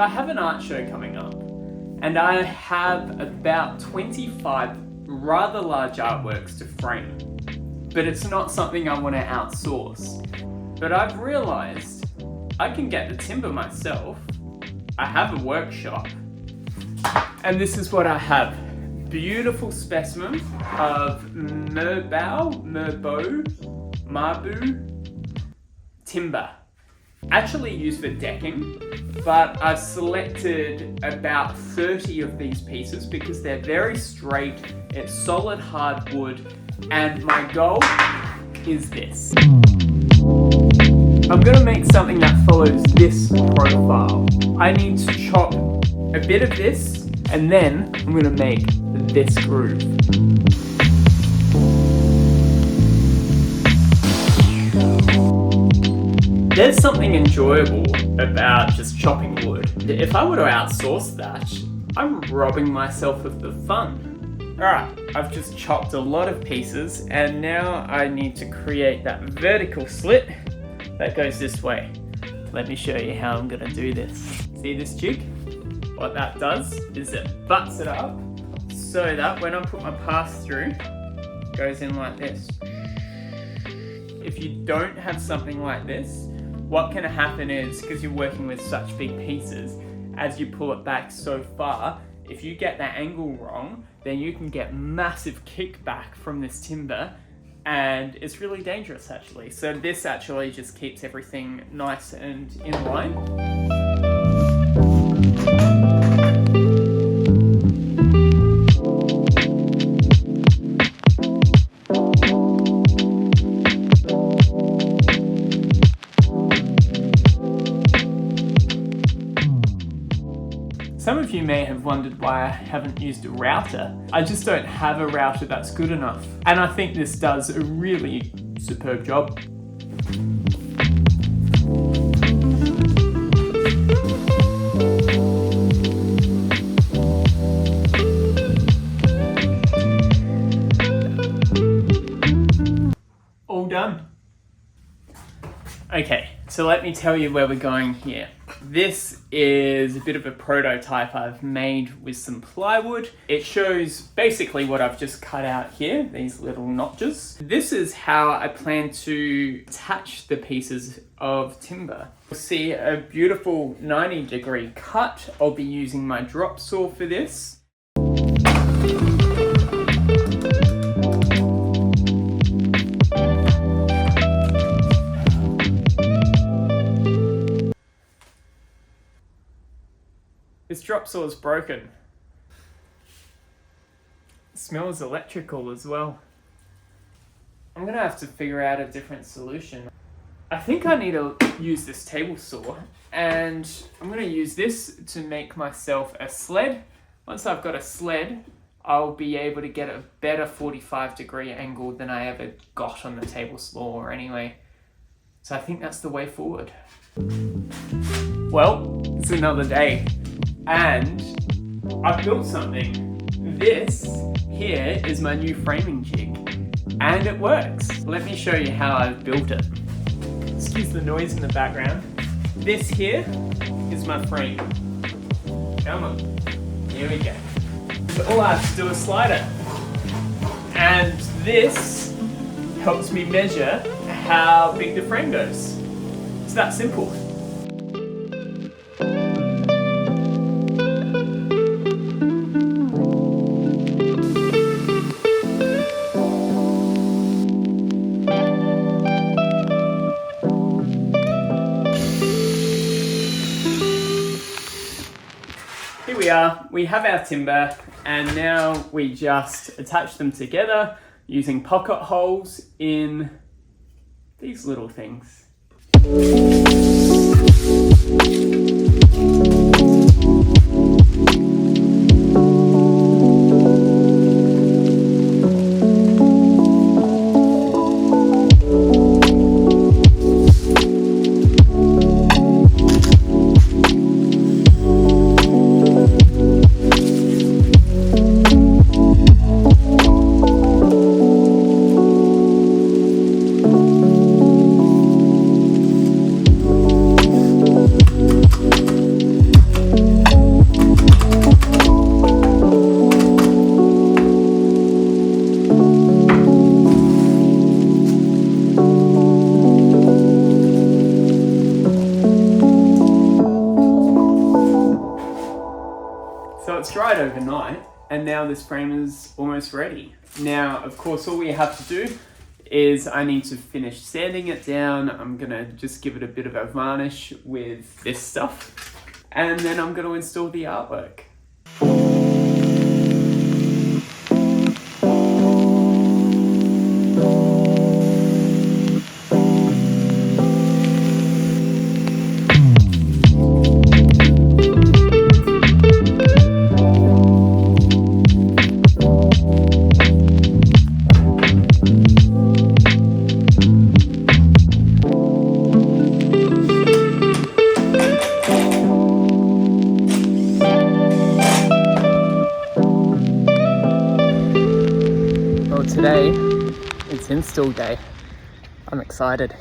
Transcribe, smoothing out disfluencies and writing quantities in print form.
So I have an art show coming up, and I have about 25 rather large artworks to frame, but it's not something I want to outsource. But I've realized I can get the timber myself. I have a workshop, and this is what I have. Beautiful specimen of Merbau timber. Actually used for decking, but I've selected about 30 of these pieces because they're very straight, it's solid hard wood, and my goal is this. I'm gonna make something that follows this profile. I need to chop a bit of this, and then I'm gonna make this groove. There's something enjoyable about just chopping wood. If I were to outsource that, I'm robbing myself of the fun. Alright, I've just chopped a lot of pieces, and now I need to create that vertical slit that goes this way. Let me show you how I'm gonna do this. See this jig? What that does is it butts it up so that when I put my pass through, it goes in like this. If you don't have something like this, what can happen is, because you're working with such big pieces, as you pull it back so far, if you get that angle wrong, then you can get massive kickback from this timber, and it's really dangerous actually. So this actually just keeps everything nice and in line. Some of you may have wondered why I haven't used a router. I just don't have a router that's good enough. And I think this does a really superb job. All done. Okay, so let me tell you where we're going here. This is a bit of a prototype I've made with some plywood. It shows basically what I've just cut out here, these little notches. This is how I plan to attach the pieces of timber. You'll see a beautiful 90-degree cut. I'll be using my drop saw for this. This drop saw is broken. It smells electrical as well. I'm gonna have to figure out a different solution. I think I need to use this table saw, and I'm gonna use this to make myself a sled. Once I've got a sled, I'll be able to get a better 45-degree angle than I ever got on the table saw anyway. So I think that's the way forward. Well, it's another day. And I've built something. This here is my new framing jig, and it works. Let me show you how I've built it. Excuse the noise in the background. This here is my frame. Come on, here we go. So all I have to do is slide it. And this helps me measure how big the frame goes. It's that simple. Here we are, we have our timber, and now we just attach them together using pocket holes in these little things. dried overnight, and now this frame is almost ready. Now, of course, all we have to do is I need to finish sanding it down. I'm gonna just give it a bit of a varnish with this stuff, and then I'm gonna install the artwork. Today, it's install day. I'm excited.